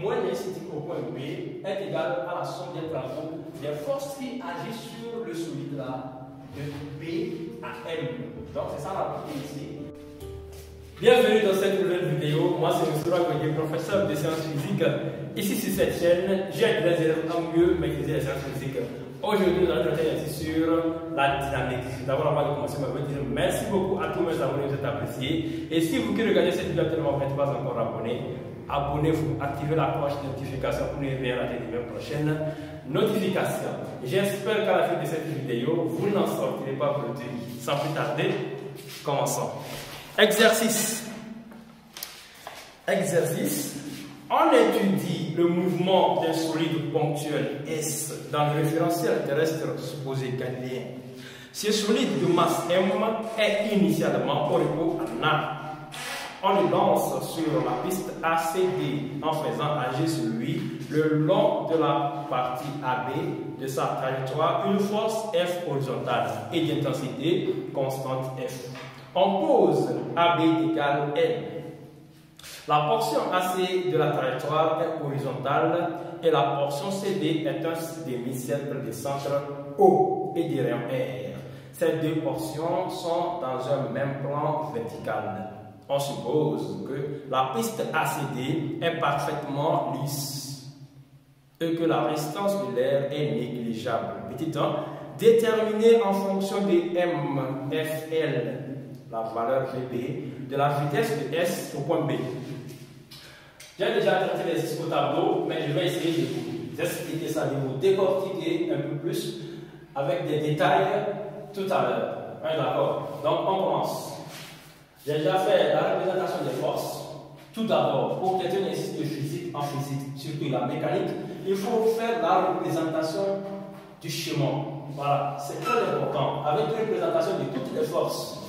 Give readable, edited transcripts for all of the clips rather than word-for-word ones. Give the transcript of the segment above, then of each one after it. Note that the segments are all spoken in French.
moins l'incinétique au point B est égal à la somme des travaux des forces qui agissent sur le solide là de B à M. Donc c'est ça la partie ici. Bienvenue dans cette nouvelle vidéo. Moi c'est M. Ragoye, professeur de sciences physiques. Ici sur cette chaîne, j'ai des élèves à mieux maîtriser les sciences physiques. Aujourd'hui, nous allons traiter sur la dynamique. D'abord, avant de commencer, je vais dire merci beaucoup à tous mes abonnés, vous êtes appréciés. Et si vous qui regardez cette vidéo actuellement, vous n'êtes pas encore abonné, abonnez-vous, activez la cloche de notification pour ne rien rater de mes prochaines notifications. J'espère qu'à la fin de cette vidéo, vous n'en sortirez pas bloqué. Sans plus tarder, commençons. Exercice. On étudie le mouvement d'un solide ponctuel S dans le référentiel terrestre supposé galiléen. Ce solide de masse M est initialement au repos en A. On le lance sur la piste ACD en faisant agir sur lui le long de la partie AB de sa trajectoire une force F horizontale et d'intensité constante F. On pose AB égale L. La portion AC de la trajectoire est horizontale et la portion CD est un demi-cercle de centre O et de rayon R. Ces deux portions sont dans un même plan vertical. On suppose que la piste ACD est parfaitement lisse et que la résistance de l'air est négligeable. Petit 1, déterminer en fonction de MFL la valeur VB de la vitesse de S au point B. J'ai déjà traité l'exercice au tableau, mais je vais essayer de vous expliquer ça, de vous décortiquer un peu plus avec des détails tout à l'heure. D'accord? Donc on commence. J'ai déjà fait la représentation des forces. Tout d'abord, pour traiter un exercice de physique en physique, surtout la mécanique, il faut faire la représentation du schéma. Voilà, c'est très important, avec une représentation de toutes les forces.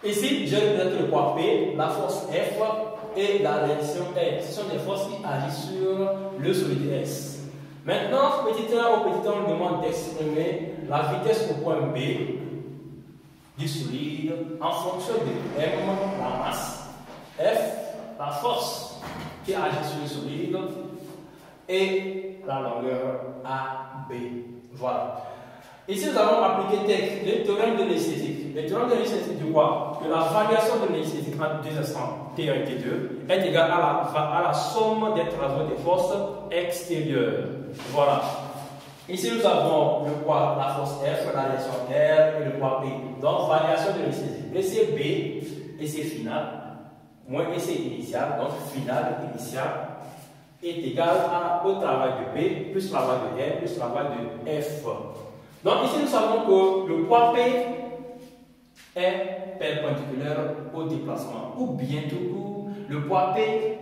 Ici, je représente le poids P, la force F et la réaction R. Ce sont des forces qui agissent sur le solide S. Maintenant, petit 1 au petit 1, on demande d'exprimer la vitesse au point B du solide en fonction de M, la masse, F, la force qui agit sur le solide, et la longueur AB. Voilà. Ici, nous allons appliquer le théorème de l'esthétique. Le théorème de l'esthétique dit quoi? Que la variation de l'esthétique entre deux instants T1 et T2 est égale à la somme des travaux des forces extérieures. Voilà. Ici, nous avons le poids, la force F, la réaction R et le poids P. Donc, variation de l'esthétique. EC B, EC final, moins EC initial, donc final, initial, est égal au travail de P plus travail de R plus travail de F. Donc ici nous savons que le poids P est perpendiculaire au déplacement, ou bien tout court, le poids P,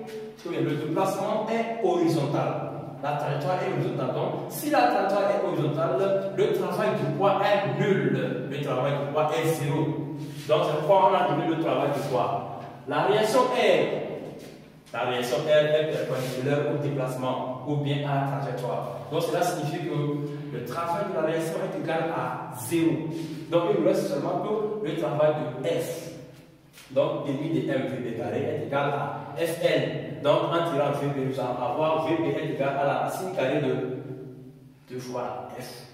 le déplacement est horizontal. La trajectoire est horizontale. Donc si la trajectoire est horizontale, le travail du poids est nul. Le travail du poids est 0. Donc c'est pourquoi on a donné le travail du poids. La réaction R. La réaction R est perpendiculaire au déplacement ou bien à la trajectoire. Donc cela signifie que le travail de la réaction est égal à 0. Donc il nous reste seulement que le travail de F. Donc demi de MVB carré est égal à FL. Donc en tirant VB, nous allons avoir VB est égal à la racine carrée de 2 fois F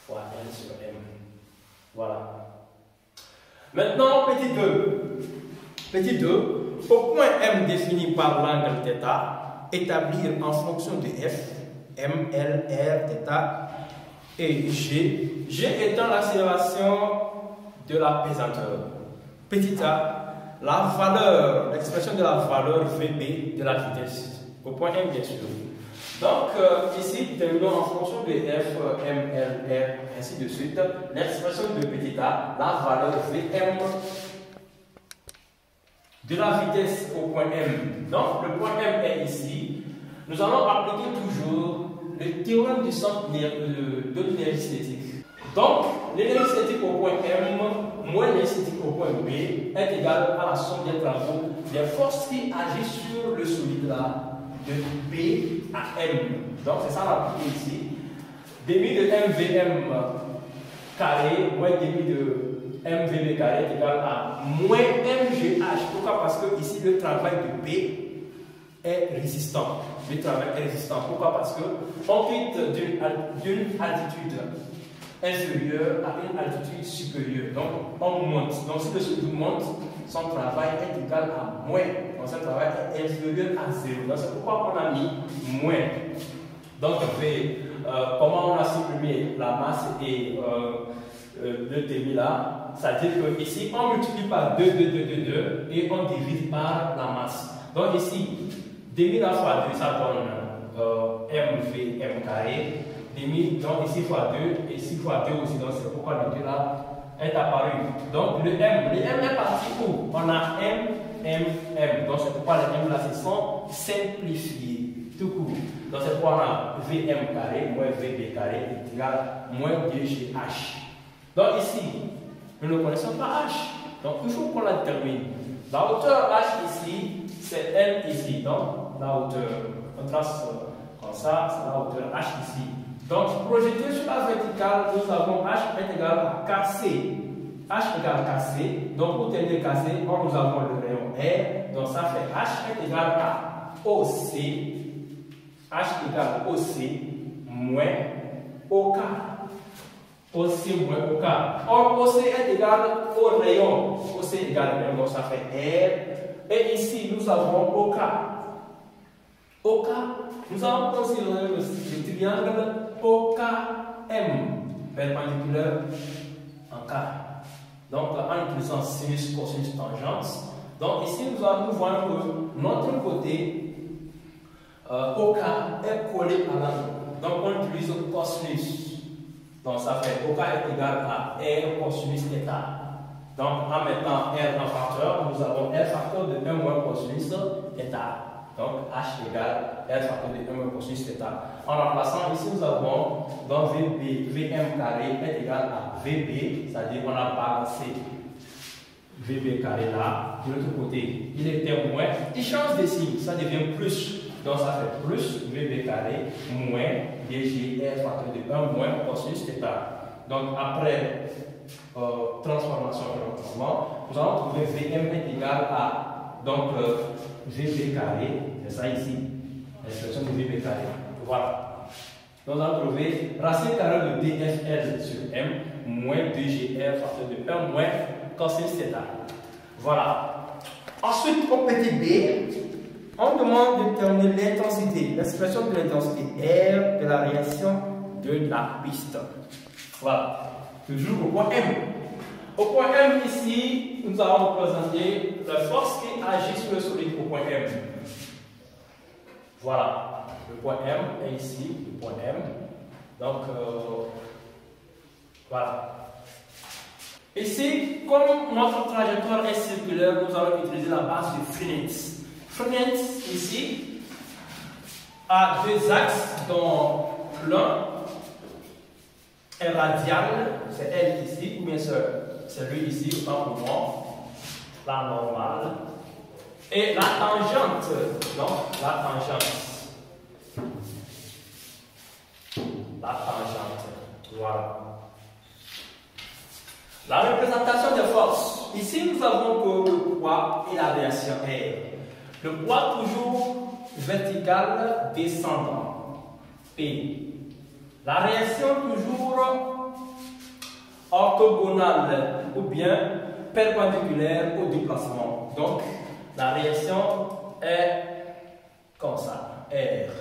fois L sur M. Voilà. Maintenant, petit 2. Petit 2. Au point M défini par l'angle θ, établir en fonction de F, M, L, R, θ et G, G étant l'accélération de la pesanteur. Petit a, la valeur, l'expression de la valeur VB de la vitesse. Au point M, bien sûr. Donc, ici, terminons en fonction de F, M, L, R, ainsi de suite. L'expression de petit a, la valeur Vm de la vitesse au point M. Donc, le point M est ici. Nous allons appliquer toujours le théorème du centre de l'énergie cinétique. Donc, l'énergie cinétique au point M moins l'énergie cinétique au point B est égale à la somme des travaux des forces qui agissent sur le solide là de B à M. Donc, c'est ça l'appliquer ici. Demi de MVM carré moins demi de MVB carré est égal à moins MGH. Pourquoi? Parce que ici le travail de B est résistant. Le travail est résistant. Pourquoi? Parce que on quitte d'une altitude inférieure à une altitude supérieure. Donc, on monte. Donc, si le solide monte, son travail est égal à moins. Donc, son travail est inférieur à 0. Donc, c'est pourquoi on a mis moins. Donc, comment on a supprimé la masse et le demi là? C'est-à-dire que ici, on multiplie par 2 et on divise par la masse. Donc, ici, demi là fois 2, ça donne mv m carré. Demi, donc ici fois 2 et ici fois 2 aussi. Donc, c'est pourquoi le 2 là est apparu. Donc, le m est parti où? On a m. Donc, c'est pourquoi les m là se sont simplifiés. Tout court. Donc, c'est pourquoi on a Vm carré moins Vb carré est égal à moins 2gh. Donc, ici, nous ne connaissons pas h. Donc, il faut qu'on la détermine. La hauteur h ici, c'est m ici. Donc, la hauteur, on trace comme ça, c'est la hauteur h ici. Donc, projeté sur la verticale, nous avons h est égal à kc. H égale kc. Donc, pour tenir kc, nous avons le rayon R. Donc, ça fait h est égal à OC. H égale OC moins OK. OC moins OK. Or, OC est égal au rayon. OC égale au rayon, donc ça fait R. Et ici, nous avons OK. OK, nous allons considérer le triangle OKM, perpendiculaire en K. Donc, en utilisant sinus, cosinus, tangente. Donc, ici, nous voyons que notre côté OK est collé à l'angle. Donc, on utilise cosinus. Donc, ça fait OK est égal à R cosinus θ. Donc, en mettant R en facteur, nous avons R facteur de 1 moins cosinus θ. Donc, H égale R facteur de 1 moins cosinus θ. En remplaçant ici, nous avons donc Vm carré est égal à Vb, c'est-à-dire qu'on a balancé Vb carré là. De l'autre côté, il était moins. Il change de signe, ça devient plus. Donc, ça fait plus Vb carré moins dg R facteur de 1 moins cosinus θ. Donc, après transformation et remplacement, nous allons trouver Vm est égal à donc Vb carré, c'est ça ici, l'expression de Vb carré. Voilà. Donc, nous allons trouver racine carrée de dfl sur m moins 2gr facteur de 1 moins cosinus θ. Voilà. Ensuite, au petit b, on demande de déterminer l'intensité, l'expression de l'intensité R de la réaction de la piste. Voilà. Toujours au point M. Au point M, ici, nous allons représenter la force qui agit sur le solide au point M. Voilà. Le point M est ici, le point M. Donc, voilà. Ici, comme notre trajectoire est circulaire, nous allons utiliser la base de Freenet. Freenet, ici, a deux axes, dont l'un est radial, c'est elle ici, ou bien c'est lui ici, autant pour moi, la normale, et la tangente, donc la tangente. La tangente, voilà. La représentation des forces. Ici, nous avons que le poids et la réaction R. Le poids toujours vertical descendant, P. La réaction toujours orthogonale ou bien perpendiculaire au déplacement. Donc, la réaction est comme ça, R.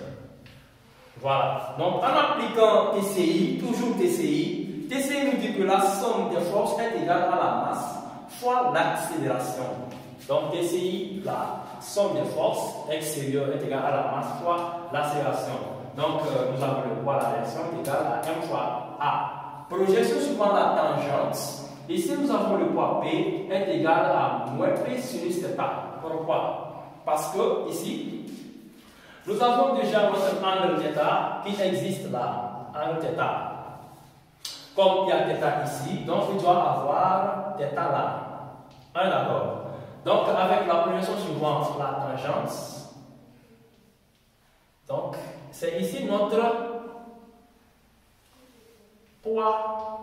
Voilà. Donc, en appliquant TCI, toujours TCI, TCI nous dit que la somme des forces est égale à la masse fois l'accélération. Donc, TCI, la somme des forces extérieures est égale à la masse fois l'accélération. Donc, nous avons le poids, la réaction est égale à M fois A. Projection suivant la tangente. Ici, nous avons le poids P est égal à moins P sinus θ. Pourquoi? Parce que ici, nous avons déjà notre angle θ qui existe là, angle θ. Comme il y a θ ici, donc il doit avoir θ là. D'accord. Donc, avec la projection suivante, la tangente, donc, c'est ici notre poids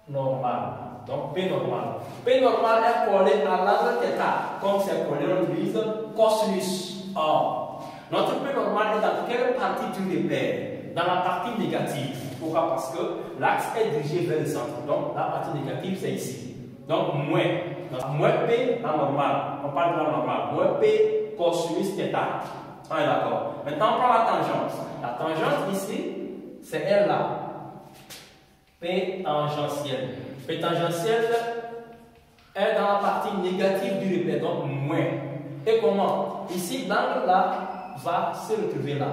normal. Donc, P normal. P normal est collé à l'angle θ. Comme c'est collé, on utilise cosinus. Or, Notre P normal est dans quelle partie du repère? Dans la partie négative. Pourquoi? Parce que l'axe est dirigé vers le centre. Donc la partie négative, c'est ici. Donc moins. Donc, moins P, la normale. On parle de la normale. Moins P cosinus θ. On est d'accord. Maintenant, on prend la tangente. La tangente ici, c'est elle là. P tangentielle. P tangentielle est dans la partie négative du repère, donc moins. Et comment? Ici, l'angle là va se retrouver là.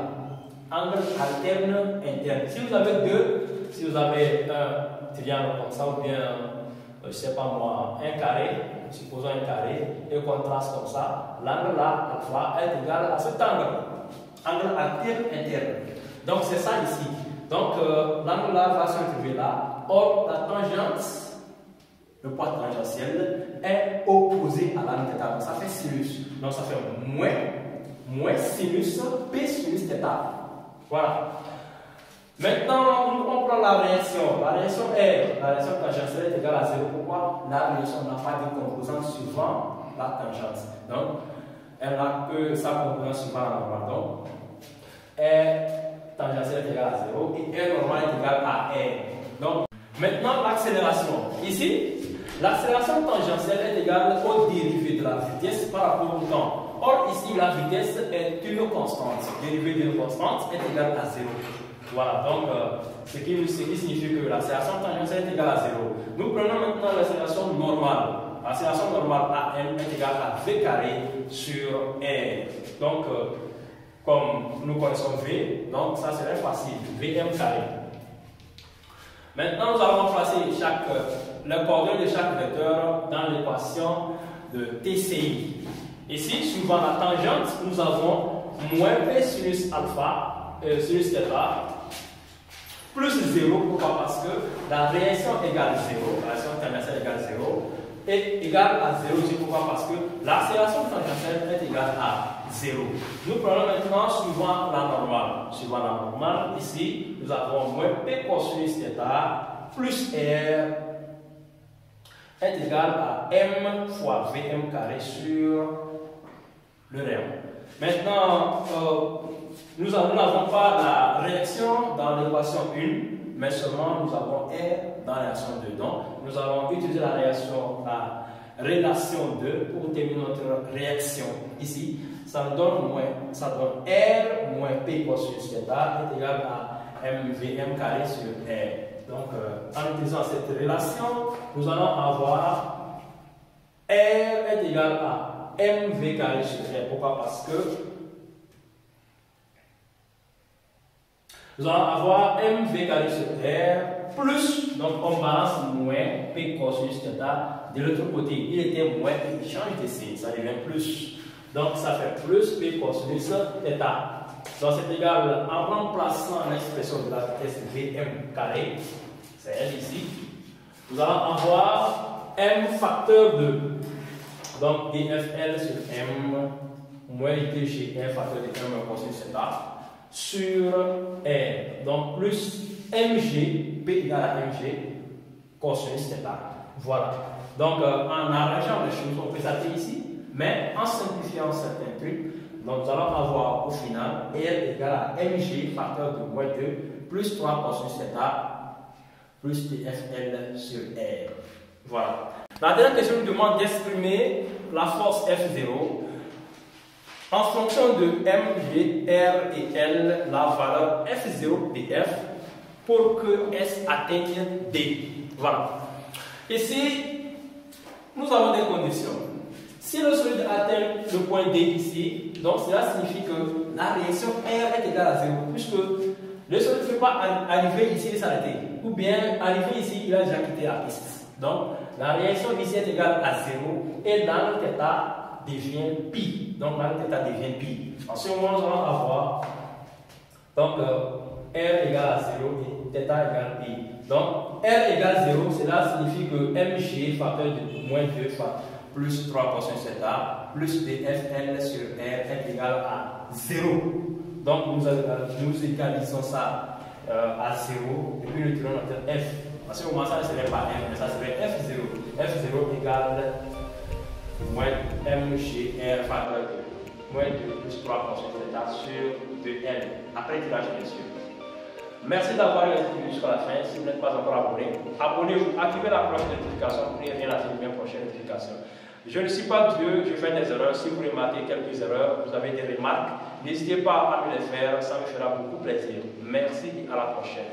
Angle alterne interne. Si vous avez deux, si vous avez un triangle comme ça, ou bien, je ne sais pas moi, un carré, supposons un carré, et qu'on trace comme ça, l'angle là, alpha, est égal à cet angle. Angle alterne interne. Donc c'est ça ici. Donc l'angle là va se retrouver là. Or, la tangente, le poids tangentiel, est opposé à l'angle θ. Donc ça fait sinus. Donc ça fait moins sinus P sinus θ. Voilà. Maintenant, on prend la réaction. La réaction tangentielle est égale à 0. Pourquoi? La réaction n'a pas de composante suivant la tangente. Donc, elle n'a que sa composante suivant la normale. Donc, R tangentielle est égale à 0 et R normale est égale à R. Donc, maintenant, l'accélération. Ici, l'accélération tangentielle est égale au dérivé de la vitesse par rapport au temps. Or, ici, la vitesse est une constante. Dérivée d'une constante est égale à 0. Voilà, donc, ce qui signifie que l'accélération tangentielle est égale à 0. Nous prenons maintenant l'accélération normale. L'accélération normale AM est égale à V carré sur R. Donc, comme nous connaissons V, donc ça serait facile, Vm carré. Maintenant, nous allons remplacer le coordonnées de chaque vecteur dans l'équation de TCI. Ici, suivant la tangente, nous avons moins P sinus alpha, sinus θ, plus 0. Pourquoi? Parce que la réaction égale 0, la réaction tangentielle égale 0, est égale à 0. C'est pourquoi? Parce que l'accélération tangentielle est égale à 0. Nous prenons maintenant suivant la normale. Suivant la normale, ici, nous avons moins P cosinus θ plus R est égal à M fois Vm carré sur le rayon. Maintenant, nous n'avons pas la réaction dans l'équation 1, mais seulement nous avons R dans la réaction 2. Donc, nous allons utiliser la relation 2 pour terminer notre réaction. Ici, ça donne R moins P cosinus θ est égal à MVM carré sur R. Donc, en utilisant cette relation, nous allons avoir R est égal à mv carré sur R. Pourquoi? Parce que nous allons avoir mv carré sur R plus, donc on balance moins P cosinus θ de l'autre côté. Il était moins, il change de signe, ça devient plus. Donc ça fait plus P cosinus θ. Donc c'est égal, en remplaçant l'expression de la vitesse Vm carré, c'est elle ici, nous allons avoir M facteur 2. Donc dfl sur M moins ITG R facteur de M cosinus θ sur R. Donc plus mg, P égale à mg cosinus θ. Voilà. Donc en arrangeant les choses, on peut s'arrêter ici, mais en simplifiant certains trucs, donc nous allons avoir au final R égale à mg facteur de moins 2 plus 3 cosinus θ plus dfl sur R. Voilà. La dernière question nous demande d'exprimer la force F0 en fonction de M, G, R et L, la valeur F0 dF pour que S atteigne D. Voilà. Ici, nous avons des conditions. Si le solide atteint le point D ici, donc cela signifie que la réaction R est égale à 0, puisque le solide ne peut pas arriver ici et s'arrêter. Ou bien arriver ici, il a déjà quitté la piste. Donc, la réaction ici est égale à 0 et l'angle θ devient pi. Donc, l'angle θ devient pi. En ce moment, nous allons avoir donc, R égale à 0 et θ égale pi. Donc, R égale 0, cela signifie que mg facteur de moins 2 fois plus 3 cosinus θ plus dfl sur R est égal à 0. Donc, nous égalisons ça à 0 et puis nous tirons notre F. Parce que au moins ça ne serait pas M, mais ça serait F0. F0 égale moins mgr facteur moins de plus 3 sur 2L, après tirage bien sûr. Merci d'avoir été jusqu'à la fin. Si vous n'êtes pas encore abonné, abonnez-vous, activez la cloche de notification pour ne rien rater de mes prochaines notifications. Je ne suis pas Dieu, je fais des erreurs. Si vous remarquez quelques erreurs, vous avez des remarques, n'hésitez pas à me les faire, ça me fera beaucoup plaisir. Merci et à la prochaine.